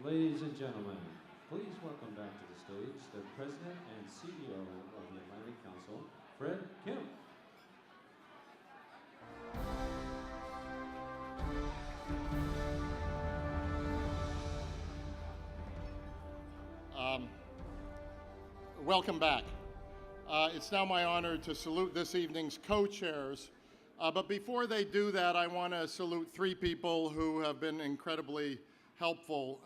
Ladies and gentlemen, please welcome back to the stage the President and CEO of the Atlantic Council, Fred Kim. Welcome back. It's now my honor to salute this evening's co-chairs. But before they do that, I want to salute three people who have been incredibly helpful,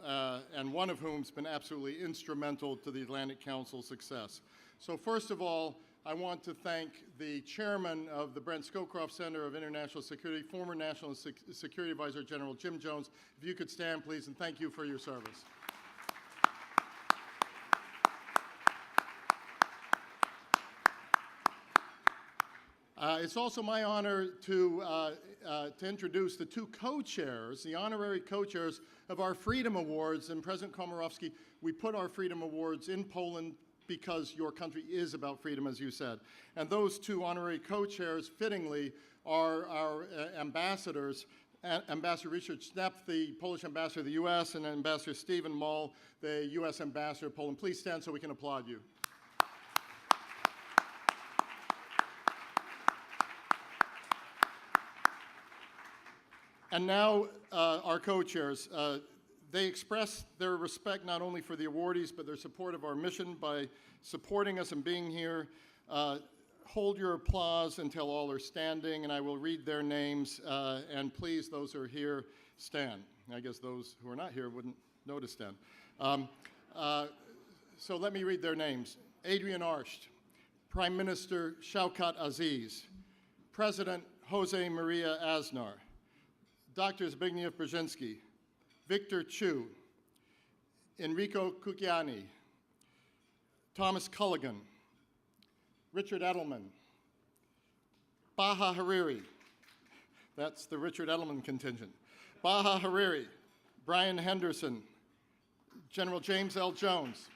and one of whom has been absolutely instrumental to the Atlantic Council's success. So first of all, I want to thank the chairman of the Brent Scowcroft Center of International Security, former National Security Advisor General Jim Jones. If you could stand, please, and thank you for your service. It's also my honor to introduce the two co-chairs, the honorary co-chairs of our Freedom Awards. And President Komorowski, we put our Freedom Awards in Poland because your country is about freedom, as you said. And those two honorary co-chairs, fittingly, are our ambassadors, Ambassador Richard Schnepp, the Polish ambassador to the U.S., and Ambassador Stephen Mull, the U.S. ambassador to Poland. Please stand so we can applaud you. And now, our co-chairs. They express their respect not only for the awardees, but their support of our mission by supporting us and being here. Hold your applause until all are standing, and I will read their names. And please, those who are here, stand. I guess those who are not here wouldn't know to stand. So let me read their names. Adrian Arsht, Prime Minister Shaukat Aziz, President Jose Maria Aznar, Dr. Zbigniew Brzezinski, Victor Chu, Enrico Cucchiani, Thomas Culligan, Richard Edelman, Baha Hariri, that's the Richard Edelman contingent, Baha Hariri, Brian Henderson, General James L. Jones,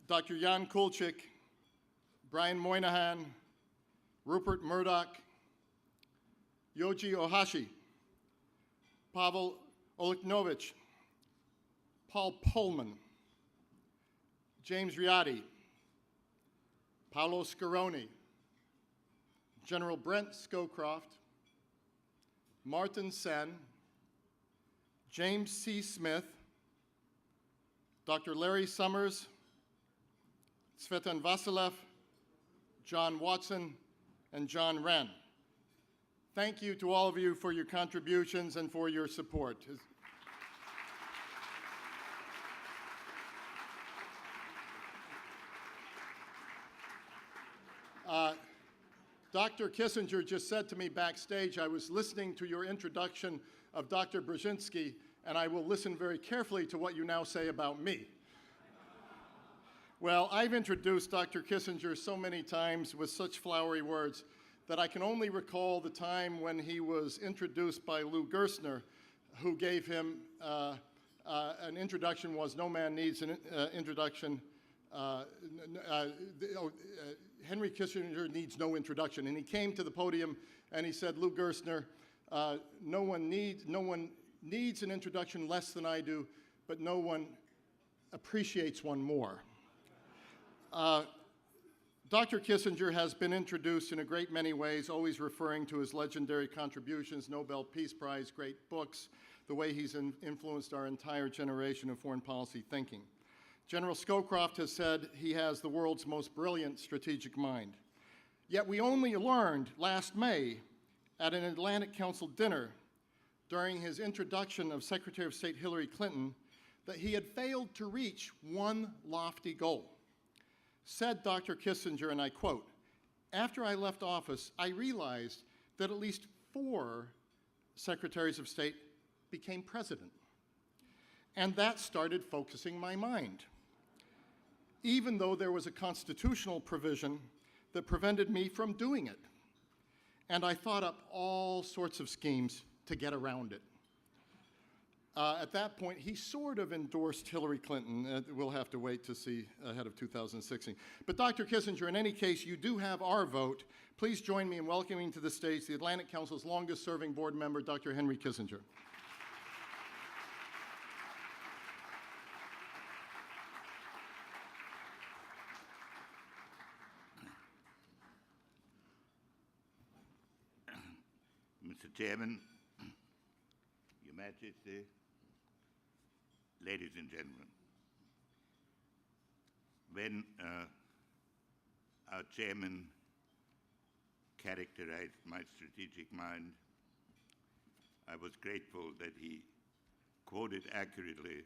Dr. Jan Kulczyk, Brian Moynihan, Rupert Murdoch, Yoji Ohashi, Pavel Oleknovich, Paul Pullman, James Riady, Paolo Scaroni, General Brent Scowcroft, Martin Sen, James C. Smith, Dr. Larry Summers, Svetlana Vasilev, John Watson, and John Wren. Thank you to all of you for your contributions and for your support. Dr. Kissinger just said to me backstage, I was listening to your introduction of Dr. Brzezinski, and I will listen very carefully to what you now say about me. Well, I've introduced Dr. Kissinger so many times with such flowery words that I can only recall the time when he was introduced by Lou Gerstner, who gave him an introduction was no man needs an introduction. Henry Kissinger needs no introduction. And he came to the podium and he said, Lou Gerstner, no one needs an introduction less than I do, but no one appreciates one more. Dr. Kissinger has been introduced in a great many ways, always referring to his legendary contributions, Nobel Peace Prize, great books, the way he's influenced our entire generation of foreign policy thinking. General Scowcroft has said he has the world's most brilliant strategic mind. Yet we only learned last May at an Atlantic Council dinner during his introduction of Secretary of State Hillary Clinton that he had failed to reach one lofty goal. Said Dr. Kissinger, and I quote, "After I left office, I realized that at least 4 secretaries of state became president. And that started focusing my mind, even though there was a constitutional provision that prevented me from doing it. And I thought up all sorts of schemes to get around it." At that point, he sort of endorsed Hillary Clinton. We'll have to wait to see ahead of 2016. But Dr. Kissinger, in any case, you do have our vote. Please join me in welcoming to the stage the Atlantic Council's longest-serving board member, Dr. Henry Kissinger. Mr. Chairman, Your Majesty, ladies and gentlemen, when our chairman characterized my strategic mind, I was grateful that he quoted accurately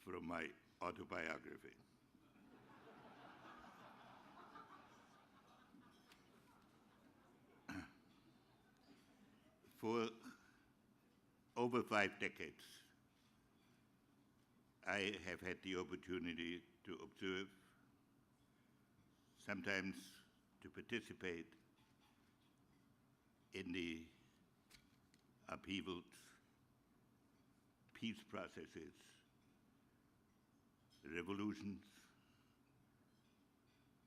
from my autobiography. For over 5 decades, I have had the opportunity to observe, sometimes to participate in the upheavals, peace processes, revolutions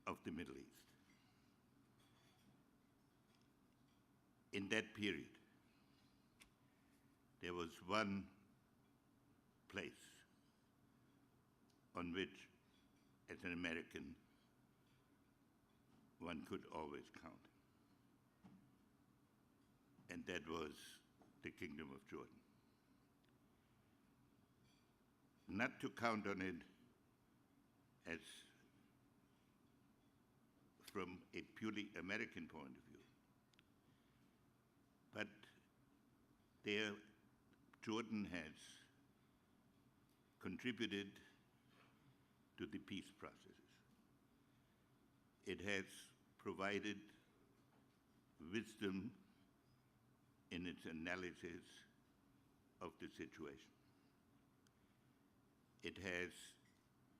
of the Middle East. In that period, there was one place on which, as an American, one could always count. And that was the Kingdom of Jordan. Not to count on it as from a purely American point of view, but there Jordan has contributed to the peace processes. It has provided wisdom in its analysis of the situation. It has,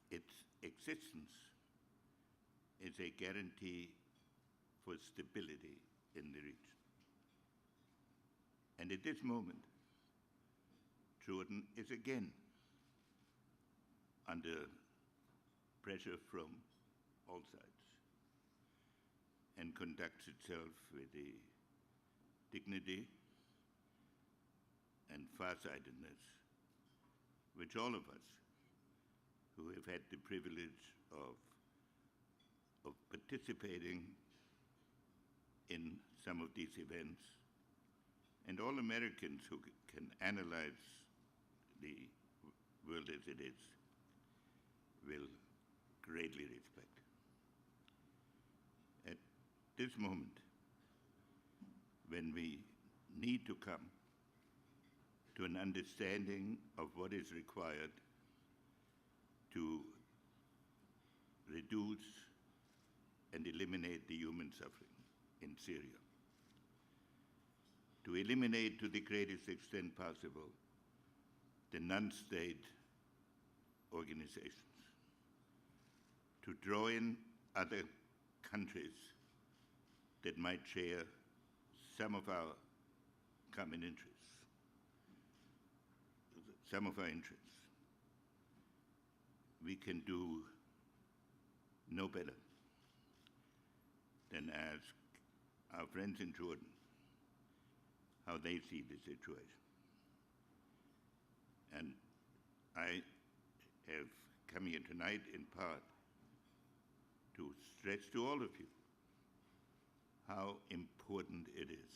its existence is a guarantee for stability in the region. And at this moment, Jordan is again under pressure from all sides and conducts itself with the dignity and farsightedness which all of us who have had the privilege of participating in some of these events, and all Americans who can analyze the world as it is, will greatly respect. At this moment, when we need to come to an understanding of what is required to reduce and eliminate the human suffering in Syria, to eliminate to the greatest extent possible the non-state organizations, to draw in other countries that might share some of our common interests, some of our interests. We can do no better than ask our friends in Jordan how they see the situation. And I have come here tonight in part to stress to all of you how important it is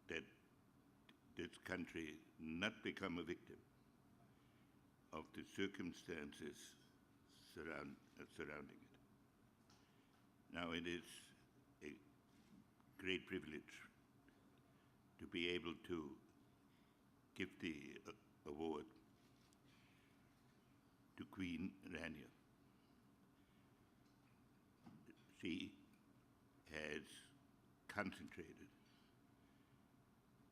that this country not become a victim of the circumstances surrounding it. Now, it is a great privilege to be able to give the award to Queen Rania. She has concentrated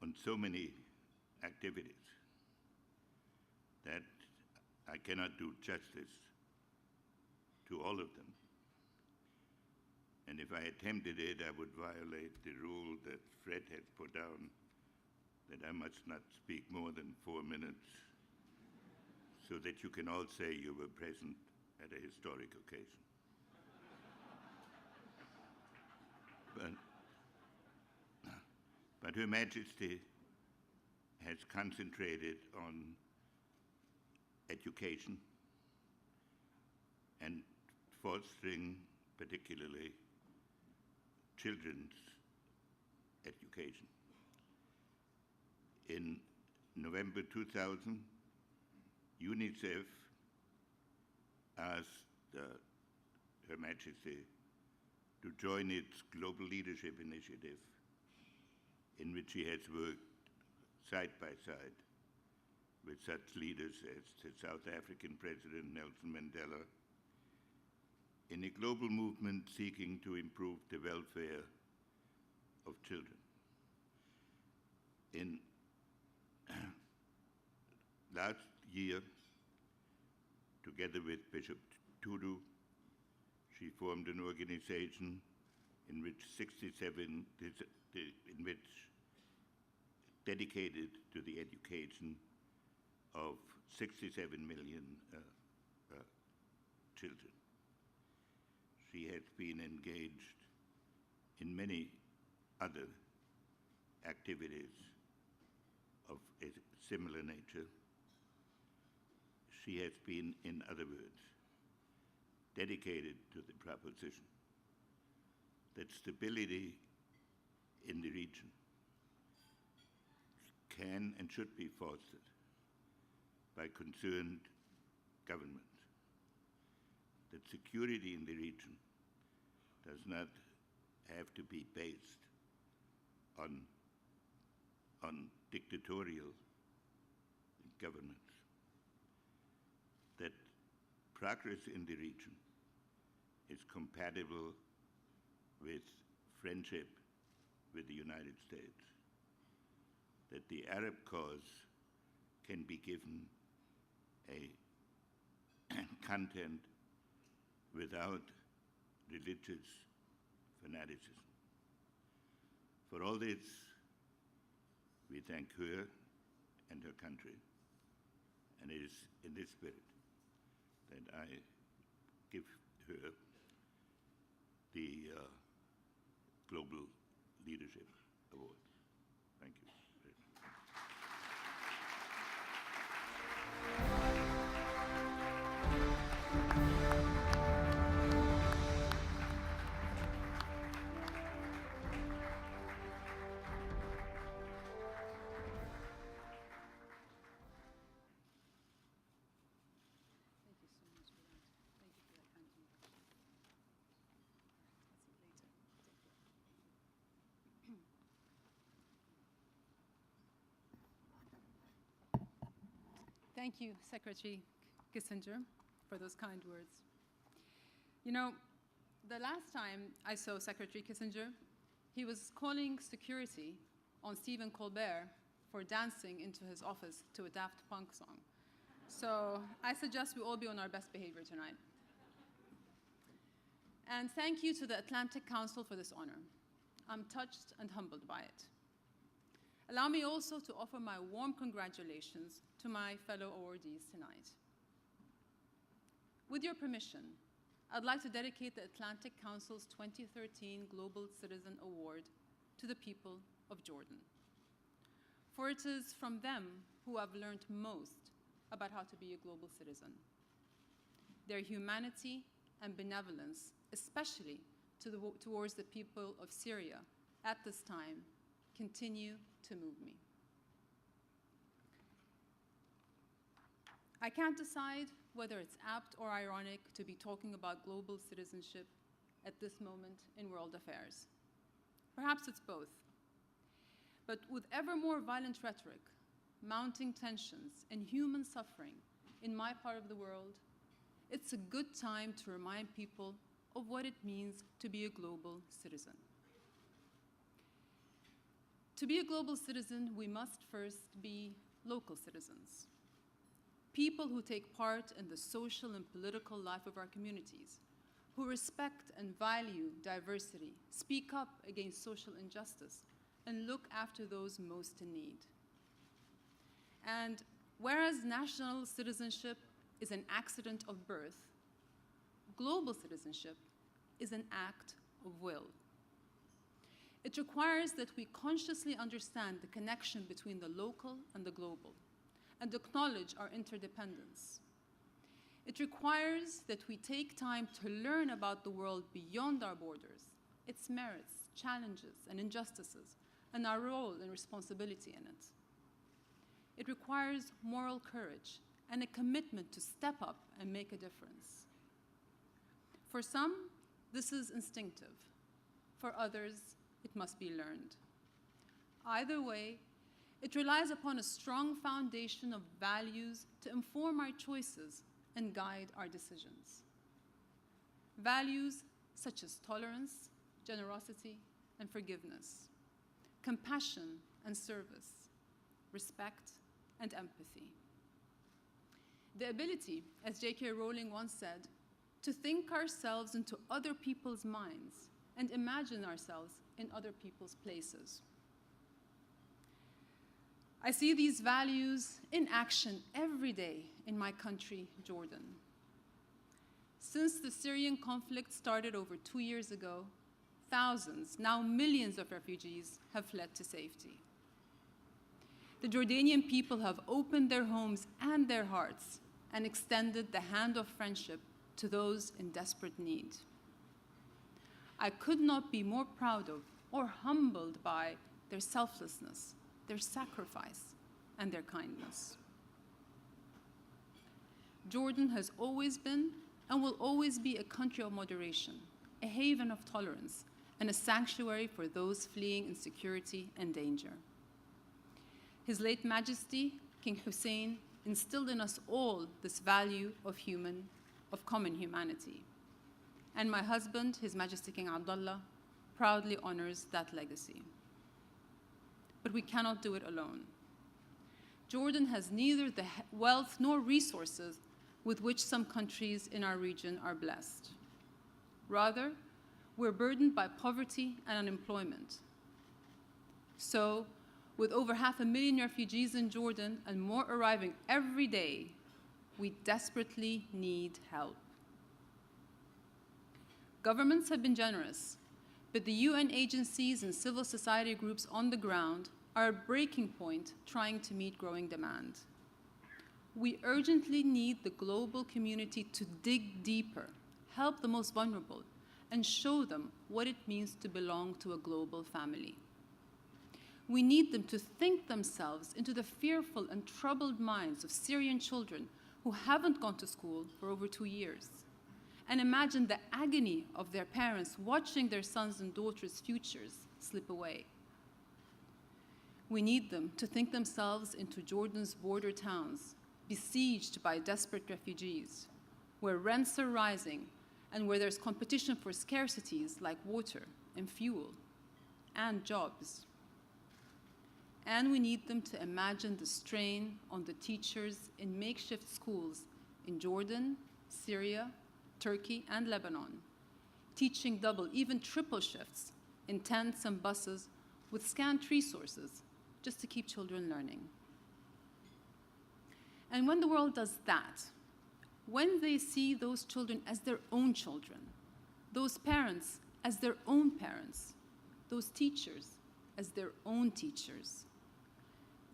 on so many activities that I cannot do justice to all of them. And if I attempted it, I would violate the rule that Fred has put down, that I must not speak more than 4 minutes, so that you can all say you were present at a historic occasion. But Her Majesty has concentrated on education and fostering particularly children's education. In November 2000, UNICEF asked Her Majesty to join its Global Leadership Initiative, in which she has worked side by side with such leaders as the South African President Nelson Mandela, in a global movement seeking to improve the welfare of children. In last year, together with Bishop Tudu, she formed an organization in which dedicated to the education of 67 million children. She has been engaged in many other activities of a similar nature. She has been, in other words, dedicated to the proposition that stability in the region can and should be fostered by concerned governments, that security in the region does not have to be based on dictatorial governments, that progress in the region is compatible with friendship with the United States, that the Arab cause can be given a content without religious fanaticism. For all this, we thank her and her country, and it is in this spirit that I give her the Global Leadership Award. Thank you. Thank you, Secretary Kissinger, for those kind words. You know, the last time I saw Secretary Kissinger, he was calling security on Stephen Colbert for dancing into his office to a Daft Punk song. So I suggest we all be on our best behavior tonight. And thank you to the Atlantic Council for this honor. I'm touched and humbled by it. Allow me also to offer my warm congratulations to my fellow awardees tonight. With your permission, I'd like to dedicate the Atlantic Council's 2013 Global Citizen Award to the people of Jordan. For it is from them who I've learned most about how to be a global citizen. Their humanity and benevolence, especially towards the people of Syria at this time, continue to move me. I can't decide whether it's apt or ironic to be talking about global citizenship at this moment in world affairs. Perhaps it's both. But with ever more violent rhetoric, mounting tensions, and human suffering in my part of the world, it's a good time to remind people of what it means to be a global citizen. To be a global citizen, we must first be local citizens, people who take part in the social and political life of our communities, who respect and value diversity, speak up against social injustice, and look after those most in need. And whereas national citizenship is an accident of birth, global citizenship is an act of will. It requires that we consciously understand the connection between the local and the global, and acknowledge our interdependence. It requires that we take time to learn about the world beyond our borders, its merits, challenges, and injustices, and our role and responsibility in it. It requires moral courage and a commitment to step up and make a difference. For some, this is instinctive. For others, it must be learned. Either way, it relies upon a strong foundation of values to inform our choices and guide our decisions. Values such as tolerance, generosity, and forgiveness, compassion and service, respect and empathy. The ability, as J.K. Rowling once said, to think ourselves into other people's minds and imagine ourselves in other people's places. I see these values in action every day in my country, Jordan. Since the Syrian conflict started over 2 years ago, thousands, now millions of refugees have fled to safety. The Jordanian people have opened their homes and their hearts and extended the hand of friendship to those in desperate need. I could not be more proud of or humbled by their selflessness, their sacrifice, and their kindness. Jordan has always been and will always be a country of moderation, a haven of tolerance, and a sanctuary for those fleeing insecurity and danger. His late Majesty, King Hussein, instilled in us all this value of common humanity. And my husband, His Majesty King Abdullah, proudly honors that legacy. But we cannot do it alone. Jordan has neither the wealth nor resources with which some countries in our region are blessed. Rather, we're burdened by poverty and unemployment. So, with over 500,000 refugees in Jordan and more arriving every day, we desperately need help. Governments have been generous, but the UN agencies and civil society groups on the ground are a breaking point trying to meet growing demand. We urgently need the global community to dig deeper, help the most vulnerable, and show them what it means to belong to a global family. We need them to think themselves into the fearful and troubled minds of Syrian children who haven't gone to school for over 2 years, and imagine the agony of their parents watching their sons' and daughters' futures slip away. We need them to think themselves into Jordan's border towns, besieged by desperate refugees, where rents are rising and where there's competition for scarcities like water and fuel and jobs. And we need them to imagine the strain on the teachers in makeshift schools in Jordan, Syria, Turkey, and Lebanon, teaching double, even triple shifts in tents and buses with scant resources just to keep children learning. And when the world does that, when they see those children as their own children, those parents as their own parents, those teachers as their own teachers,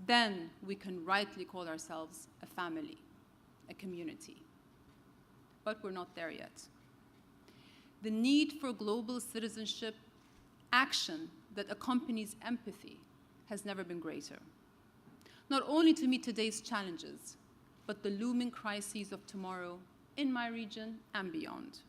then we can rightly call ourselves a family, a community. But we're not there yet. The need for global citizenship, action that accompanies empathy, has never been greater. Not only to meet today's challenges, but the looming crises of tomorrow in my region and beyond.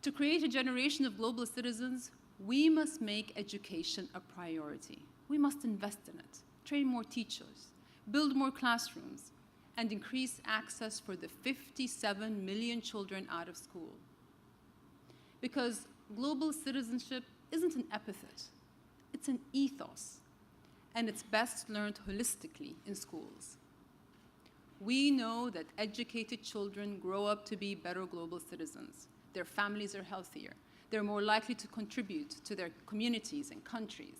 To create a generation of global citizens, we must make education a priority. We must invest in it, train more teachers, build more classrooms, and increase access for the 57 million children out of school. Because global citizenship isn't an epithet, it's an ethos, and it's best learned holistically in schools. We know that educated children grow up to be better global citizens. Their families are healthier. They're more likely to contribute to their communities and countries.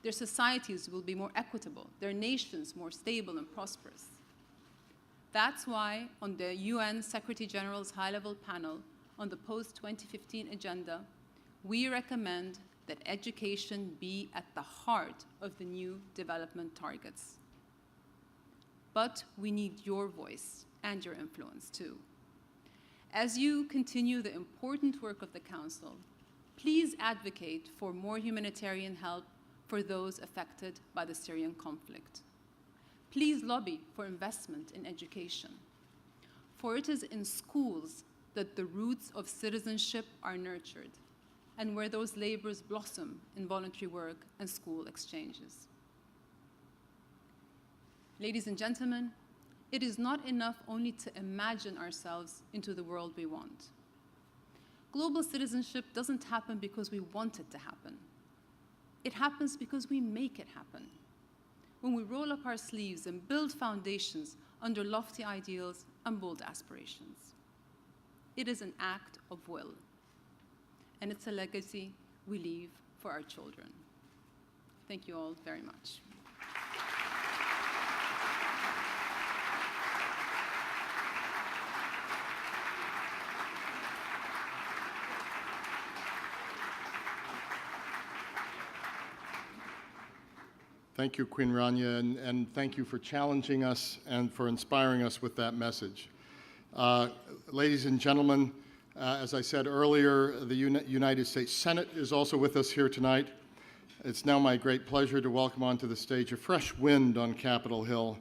Their societies will be more equitable, their nations more stable and prosperous. That's why on the UN Secretary General's high-level panel on the post-2015 agenda, we recommend that education be at the heart of the new development targets. But we need your voice and your influence too. As you continue the important work of the Council, please advocate for more humanitarian help for those affected by the Syrian conflict. Please lobby for investment in education, for it is in schools that the roots of citizenship are nurtured, and where those labors blossom in voluntary work and school exchanges. Ladies and gentlemen, it is not enough only to imagine ourselves into the world we want. Global citizenship doesn't happen because we want it to happen. It happens because we make it happen. When we roll up our sleeves and build foundations under lofty ideals and bold aspirations. It is an act of will, and it's a legacy we leave for our children. Thank you all very much. Thank you, Queen Rania, and thank you for challenging us and for inspiring us with that message. Ladies and gentlemen, as I said earlier, the United States Senate is also with us here tonight. It's now my great pleasure to welcome onto the stage a fresh wind on Capitol Hill,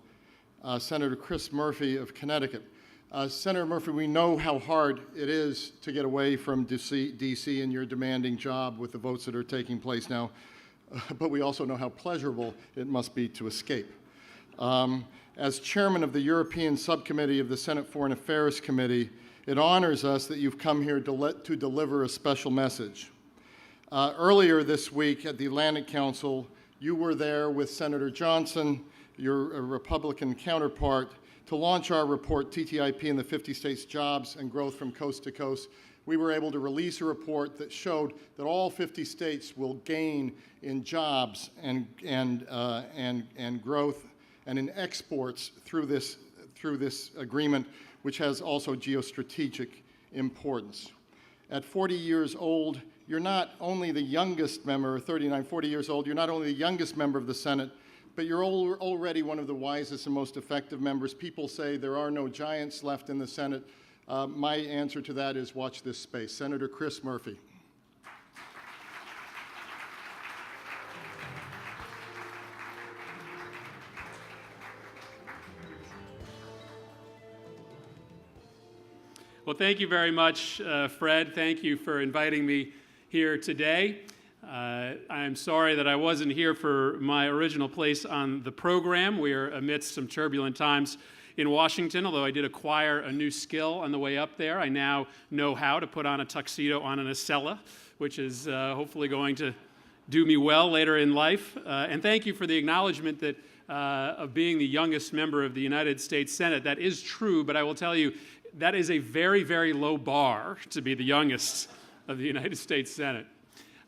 Senator Chris Murphy of Connecticut. Senator Murphy, we know how hard it is to get away from DC and your demanding job with the votes that are taking place now. But we also know how pleasurable it must be to escape. As chairman of the European Subcommittee of the Senate Foreign Affairs Committee, it honors us that you've come here to deliver a special message. Earlier this week at the Atlantic Council, you were there with Senator Johnson, your Republican counterpart, to launch our report, TTIP in the 50 States Jobs and Growth from Coast to Coast. We were able to release a report that showed that all 50 states will gain in jobs and growth and in exports through this agreement, which has also geostrategic importance. At 40 years old, you're not only the youngest member, 39, 40 years old, you're not only the youngest member of the Senate, but you're already one of the wisest and most effective members. People say there are no giants left in the Senate. My answer to that is watch this space. Senator Chris Murphy. Well, thank you very much, Fred. Thank you for inviting me here today. I'm sorry that I wasn't here for my original place on the program. We are amidst some turbulent times in Washington, although I did acquire a new skill on the way up there. I now know how to put on a tuxedo on an acela, which is hopefully going to do me well later in life. And thank you for the acknowledgement that of being the youngest member of the United States Senate. That is true, but I will tell you, that is a very, very low bar to be the youngest of the United States Senate.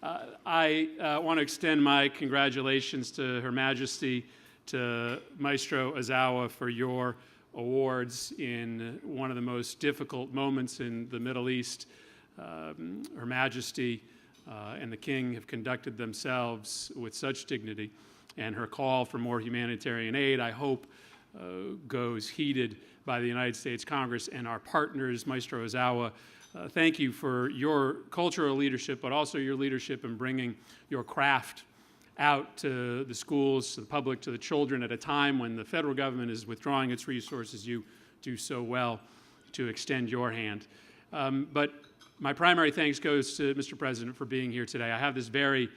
I want to extend my congratulations to Her Majesty, to Maestro Ozawa for your awards in one of the most difficult moments in the Middle East. Her Majesty and the King have conducted themselves with such dignity, and her call for more humanitarian aid, I hope, goes heeded by the United States Congress and our partners. Maestro Ozawa, thank you for your cultural leadership, but also your leadership in bringing your craft out to the schools, to the public, to the children at a time when the federal government is withdrawing its resources. You do so well to extend your hand. But my primary thanks goes to Mr. President for being here today. I have this very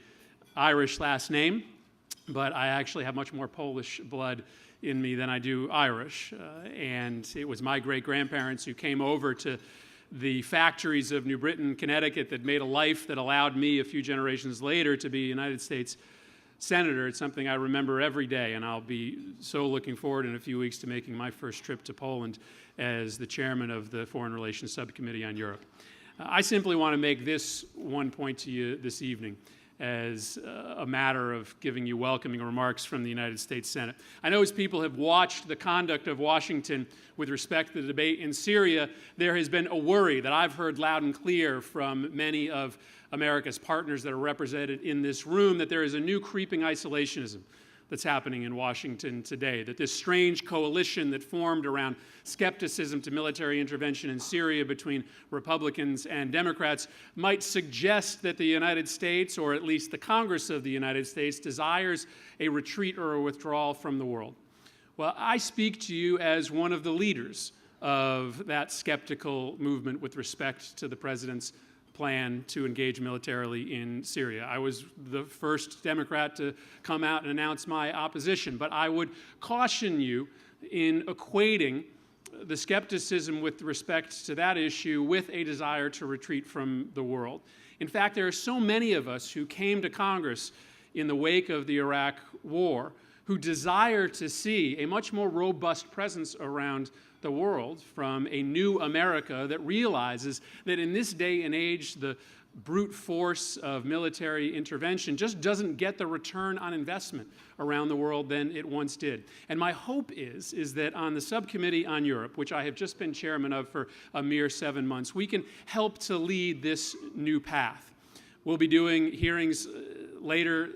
Irish last name, but I actually have much more Polish blood in me than I do Irish. And it was my great-grandparents who came over to the factories of New Britain, Connecticut, that made a life that allowed me a few generations later to be a United States Senator. It's something I remember every day, and I'll be so looking forward in a few weeks to making my first trip to Poland as the chairman of the Foreign Relations Subcommittee on Europe. I simply want to make this one point to you this evening as a matter of giving you welcoming remarks from the United States Senate. I know as people have watched the conduct of Washington with respect to the debate in Syria, there has been a worry that I've heard loud and clear from many of America's partners that are represented in this room that there is a new creeping isolationism that's happening in Washington today, that this strange coalition that formed around skepticism to military intervention in Syria between Republicans and Democrats might suggest that the United States, or at least the Congress of the United States, desires a retreat or a withdrawal from the world. Well, I speak to you as one of the leaders of that skeptical movement with respect to the president's plan to engage militarily in Syria. I was the first Democrat to come out and announce my opposition, but I would caution you in equating the skepticism with respect to that issue with a desire to retreat from the world. In fact, there are so many of us who came to Congress in the wake of the Iraq War who desire to see a much more robust presence around the world from a new America that realizes that in this day and age, the brute force of military intervention just doesn't get the return on investment around the world than it once did. And my hope is that on the Subcommittee on Europe, which I have just been chairman of for a mere 7 months, we can help to lead this new path. We'll be doing hearings later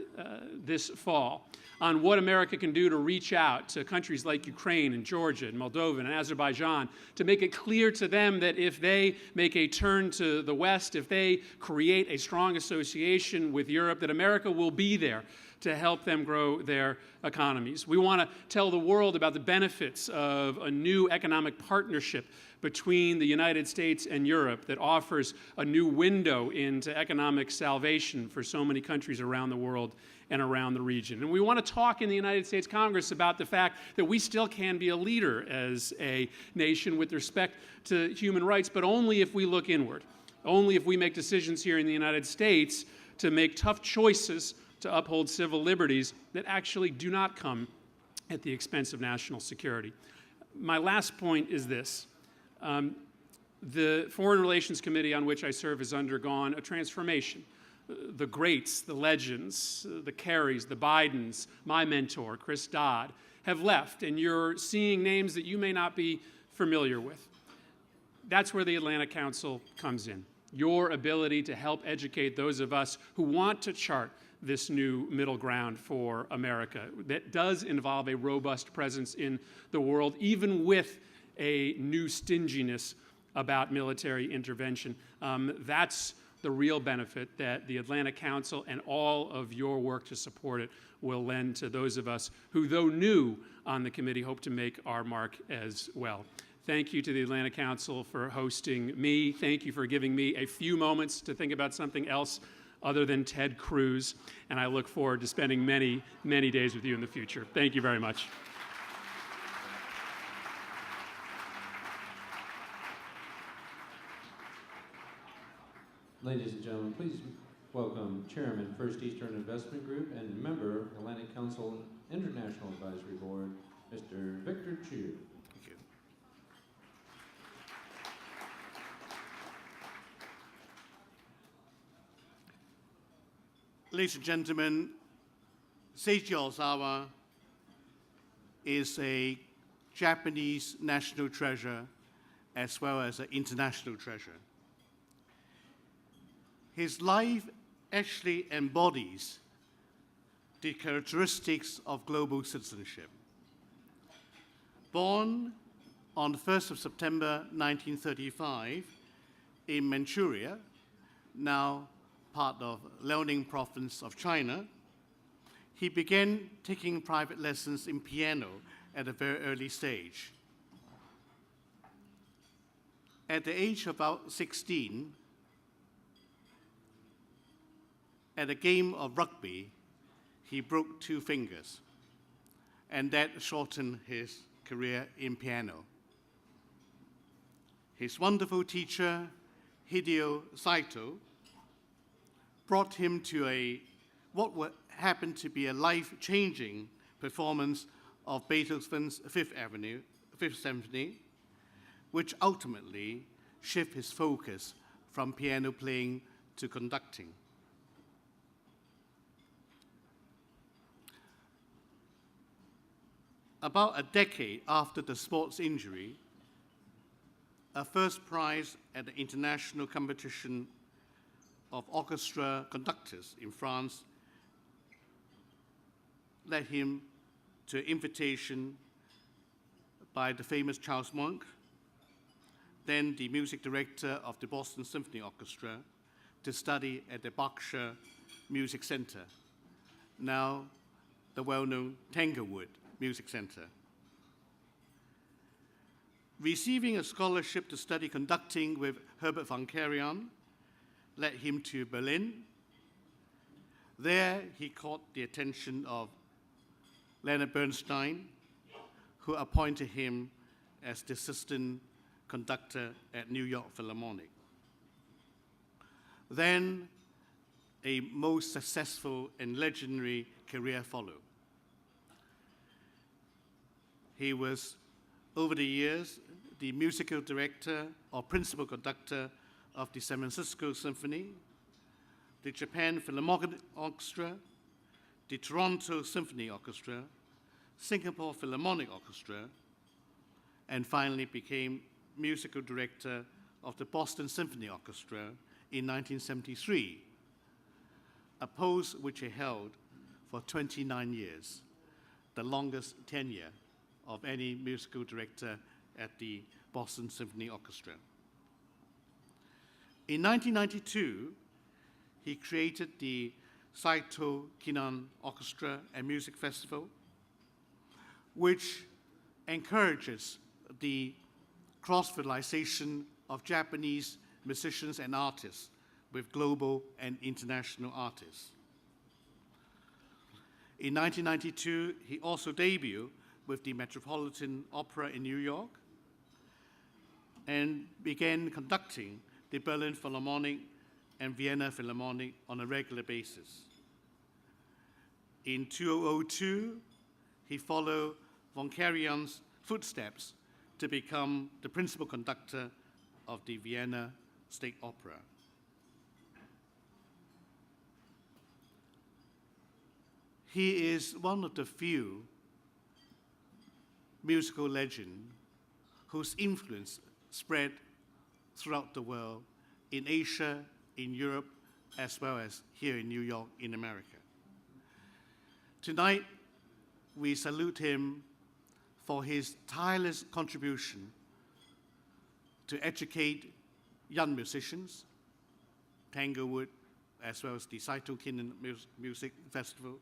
this fall on what America can do to reach out to countries like Ukraine and Georgia and Moldova and Azerbaijan to make it clear to them that if they make a turn to the West, if they create a strong association with Europe, that America will be there to help them grow their economies. We want to tell the world about the benefits of a new economic partnership between the United States and Europe that offers a new window into economic salvation for so many countries around the world and around the region. And we want to talk in the United States Congress about the fact that we still can be a leader as a nation with respect to human rights, but only if we look inward, only if we make decisions here in the United States to make tough choices to uphold civil liberties that actually do not come at the expense of national security. My last point is this. The Foreign Relations Committee on which I serve has undergone a transformation. The greats, the legends, the Kerrys, the Bidens, my mentor, Chris Dodd, have left, and you're seeing names that you may not be familiar with. That's where the Atlantic Council comes in. Your ability to help educate those of us who want to chart this new middle ground for America that does involve a robust presence in the world, even with a new stinginess about military intervention. That's the real benefit that the Atlantic Council and all of your work to support it will lend to those of us who, though new on the committee, hope to make our mark as well. Thank you to the Atlantic Council for hosting me. Thank you for giving me a few moments to think about something else other than Ted Cruz, and I look forward to spending many, many days with you in the future. Thank you very much. Ladies and gentlemen, please welcome Chairman, First Eastern Investment Group and member, Atlantic Council International Advisory Board, Mr. Victor Chu. Thank you. Ladies and gentlemen, Seiji Ozawa is a Japanese national treasure as well as an international treasure. His life actually embodies the characteristics of global citizenship. Born on the 1st of September 1935 in Manchuria, now part of Liaoning province of China, he began taking private lessons in piano at a very early stage. At the age of about 16, at a game of rugby, he broke 2 fingers, and that shortened his career in piano. His wonderful teacher, Hideo Saito, brought him to what would happen to be a life-changing performance of Beethoven's Fifth Symphony, which ultimately shifted his focus from piano playing to conducting. About a decade after the sports injury, a first prize at the international competition of orchestra conductors in France led him to an invitation by the famous Charles Monk, then the music director of the Boston Symphony Orchestra, to study at the Berkshire Music Center, now the well-known Tanglewood Music Center. Receiving a scholarship to study conducting with Herbert von Karajan led him to Berlin. There, he caught the attention of Leonard Bernstein, who appointed him as the assistant conductor at New York Philharmonic. Then, a most successful and legendary career followed. He was, over the years, the musical director or principal conductor of the San Francisco Symphony, the Japan Philharmonic Orchestra, the Toronto Symphony Orchestra, Singapore Philharmonic Orchestra, and finally became musical director of the Boston Symphony Orchestra in 1973, a post which he held for 29 years, the longest tenure of any musical director at the Boston Symphony Orchestra. In 1992, he created the Saito Kinan Orchestra and Music Festival, which encourages the cross-fertilization of Japanese musicians and artists with global and international artists. In 1992, he also debuted with the Metropolitan Opera in New York and began conducting the Berlin Philharmonic and Vienna Philharmonic on a regular basis. In 2002, he followed von Karajan's footsteps to become the principal conductor of the Vienna State Opera. He is one of the few musical legends whose influence spread throughout the world, in Asia, in Europe, as well as here in New York, in America. Tonight, we salute him for his tireless contribution to educate young musicians, Tanglewood, as well as the Saito Kinan Music Festival,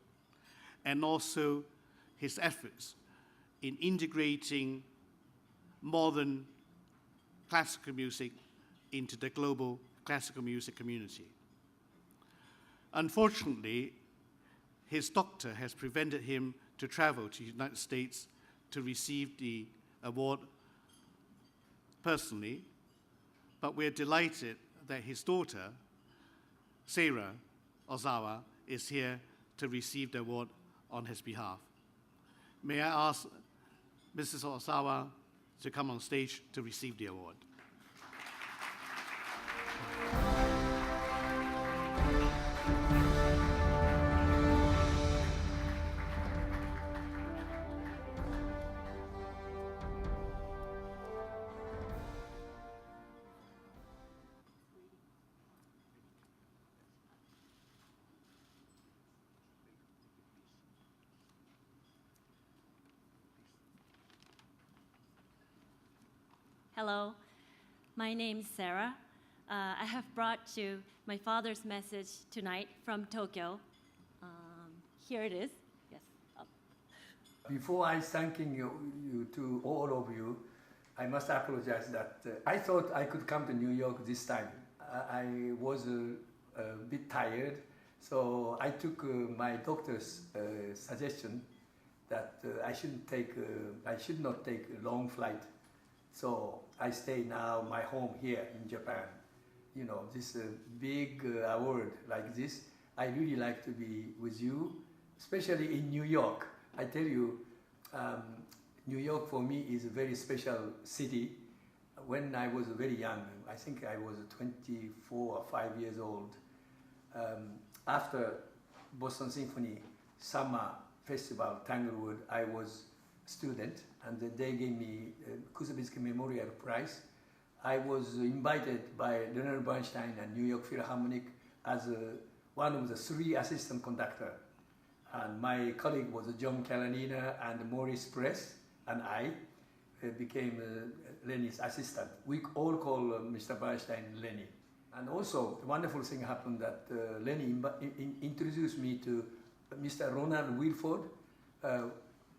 and also his efforts in integrating modern classical music into the global classical music community. Unfortunately, his doctor has prevented him to travel to the United States to receive the award personally, but we're delighted that his daughter, Seiji Ozawa, is here to receive the award on his behalf. May I ask Mrs. Ozawa to come on stage to receive the award. Hello, my name is Sarah. I have brought you my father's message tonight from Tokyo. Here it is. Yes. Before I thanking you to all of you, I must apologize that I thought I could come to New York this time. I was a bit tired, so I took my doctor's suggestion that I should not take a long flight. So I stay now my home here in Japan. You know, this big award like this, I really like to be with you, especially in New York. I tell you, New York for me is a very special city. When I was very young, I think I was 24 or 5 years old, after Boston Symphony Summer Festival, Tanglewood, I was student, and they gave me Kusabitsky Memorial Prize. I was invited by Leonard Bernstein and New York Philharmonic as one of the 3 assistant conductors. And my colleague was John Calanina and Maurice Press, and I became Lenny's assistant. We all call Mr. Bernstein Lenny. And also, a wonderful thing happened that Lenny introduced me to Mr. Ronald Wilford.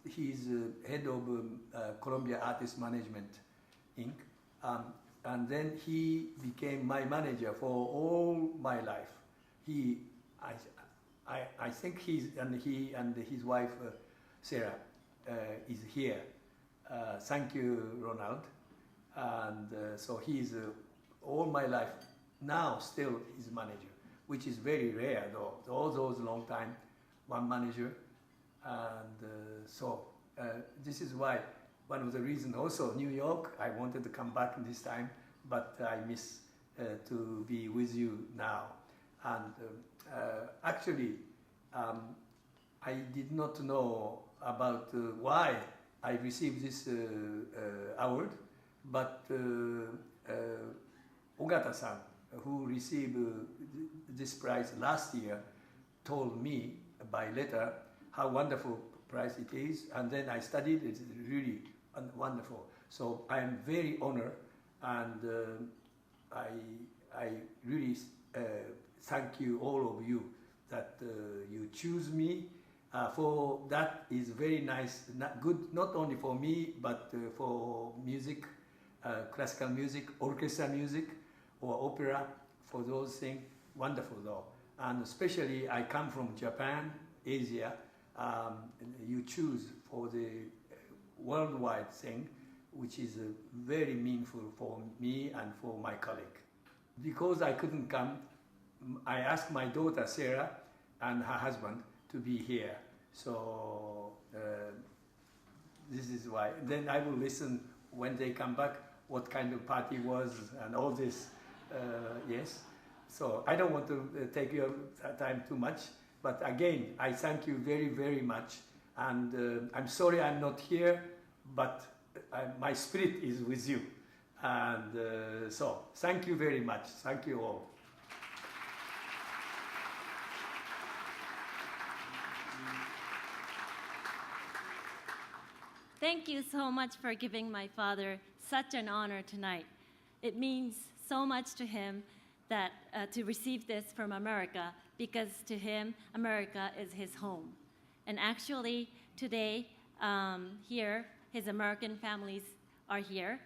He's head of Columbia Artist Management, Inc. And then he became my manager for all my life. I think he and his wife Sarah is here. Thank you, Ronald. And so he's all my life now still his manager, which is very rare though. All those long time, one manager. And so this is why one of the reasons also New York, I wanted to come back this time, but I miss to be with you now. And actually, I did not know about why I received this award, but Ogata-san, who received this prize last year, told me by letter how wonderful prize it is, and then I studied it. It's really wonderful. So I'm very honored, and I really thank you, all of you, that you choose me. For that is very nice, good not only for me, but for music, classical music, orchestra music, or opera, for those things, wonderful though. And especially I come from Japan, Asia, you choose for the worldwide thing, which is very meaningful for me and for my colleague. Because I couldn't come, I asked my daughter Sarah and her husband to be here. So this is why. Then I will listen when they come back what kind of party was and all this. Yes. So I don't want to take your time too much. But again, I thank you very, very much. And I'm sorry I'm not here, but my spirit is with you. And so thank you very much. Thank you all. Thank you so much for giving my father such an honor tonight. It means so much to him that to receive this from America, because to him, America is his home. And actually, today, here, his American families are here.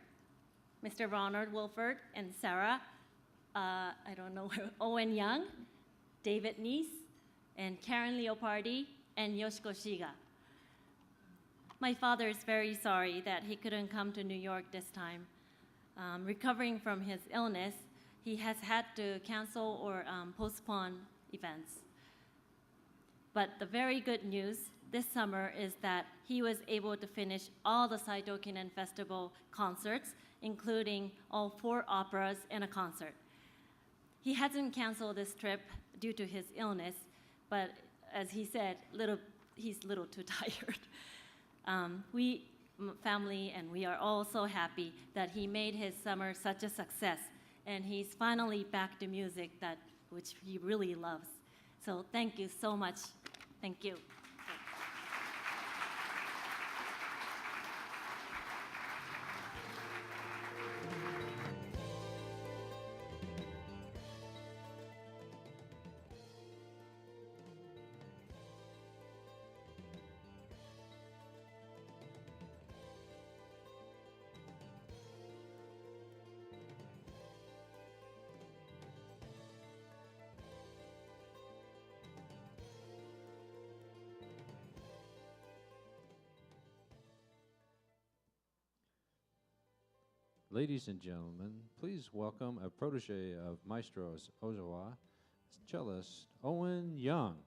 Mr. Ronald Wilford and Sarah, I don't know, Owen Young, David Neese, and Karen Leopardi, and Yoshiko Shiga. My father is very sorry that he couldn't come to New York this time. Recovering from his illness, he has had to cancel or postpone events. But the very good news this summer is that he was able to finish all the Saito Kinen Festival concerts, including all 4 operas and a concert. He hasn't canceled this trip due to his illness, but as he said, he's a little too tired. We, family, and we are all so happy that he made his summer such a success, and he's finally back to music which he really loves. So thank you so much. Thank you. Ladies and gentlemen, please welcome a protege of Maestro Ozawa, cellist Owen Young.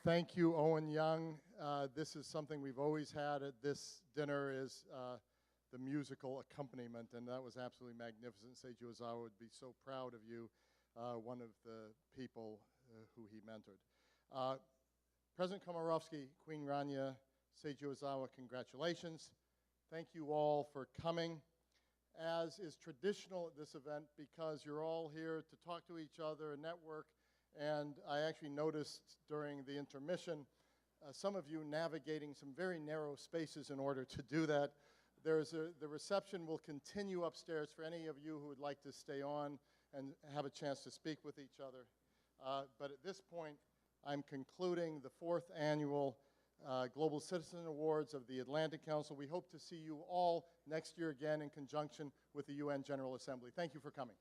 Thank you, Owen Young. This is something we've always had at this dinner is the musical accompaniment, and that was absolutely magnificent. Seiji Ozawa would be so proud of you, one of the people who he mentored. President Komorowski, Queen Rania, Seiji Ozawa, congratulations. Thank you all for coming. As is traditional at this event, because you're all here to talk to each other and network, and I actually noticed during the intermission some of you navigating some very narrow spaces in order to do that. The reception will continue upstairs for any of you who would like to stay on and have a chance to speak with each other. But at this point, I'm concluding the 4th annual Global Citizen Awards of the Atlantic Council. We hope to see you all next year again in conjunction with the UN General Assembly. Thank you for coming.